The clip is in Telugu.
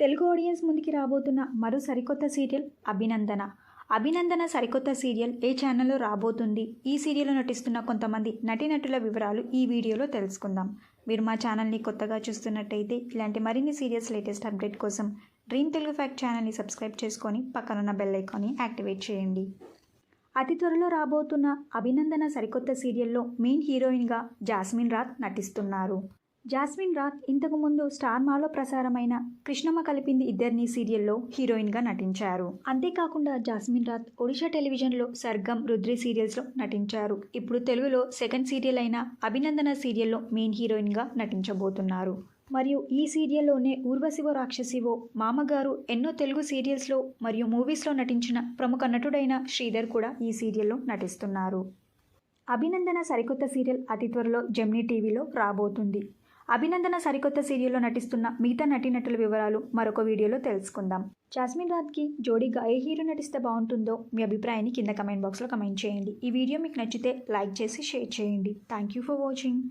తెలుగు ఆడియన్స్ ముందుకి రాబోతున్న మరో సరికొత్త సీరియల్ అభినందన. అభినందన సరికొత్త సీరియల్ ఏ ఛానల్లో రాబోతుంది, ఈ సీరియల్లో నటిస్తున్న కొంతమంది నటీనటుల వివరాలు ఈ వీడియోలో తెలుసుకుందాం. మీరు మా ఛానల్ని కొత్తగా చూస్తున్నట్టయితే ఇలాంటి మరిన్ని సీరియల్స్ లేటెస్ట్ అప్డేట్ కోసం డ్రీమ్ తెలుగు ఫ్యాక్ట్ ఛానల్ని సబ్స్క్రైబ్ చేసుకొని పక్కనున్న బెల్ ఐకాన్ని యాక్టివేట్ చేయండి. అతి త్వరలో రాబోతున్న అభినందన సరికొత్త సీరియల్లో మెయిన్ హీరోయిన్గా జాస్మిన్ రాత్ నటిస్తున్నారు. జాస్మిన్ రాత్ ఇంతకుముందు స్టార్ మాలో ప్రసారమైన కృష్ణమ్మ కలిపింది ఇద్దరిని సీరియల్లో హీరోయిన్గా నటించారు. అంతేకాకుండా జాస్మిన్ రాత్ ఒడిషా టెలివిజన్లో సర్గం, రుద్రి సీరియల్స్లో నటించారు. ఇప్పుడు తెలుగులో సెకండ్ సీరియల్ అయిన అభినందన సీరియల్లో మెయిన్ హీరోయిన్గా నటించబోతున్నారు. మరియు ఈ సీరియల్లోనే ఊర్వశివో రాక్షసివో, మామగారు, ఎన్నో తెలుగు సీరియల్స్లో మరియు మూవీస్లో నటించిన ప్రముఖ నటుడైన శ్రీధర్ కూడా ఈ సీరియల్లో నటిస్తున్నారు. అభినందన సరికొత్త సీరియల్ అతి త్వరలో జెమినీ టీవీలో రాబోతుంది. అభినందన సరికొత్త సీరియల్లో నటిస్తున్న మిగతా నటీనటుల వివరాలు మరొక వీడియోలో తెలుసుకుందాం. జాస్మిన్ రాత్కి జోడీగా ఏ హీరో నటిస్తే బాగుంటుందో మీ అభిప్రాయాన్ని కింద కమెంట్ బాక్స్లో కమెంట్ చేయండి. ఈ వీడియో మీకు నచ్చితే లైక్ చేసి షేర్ చేయండి. Thank you for watching.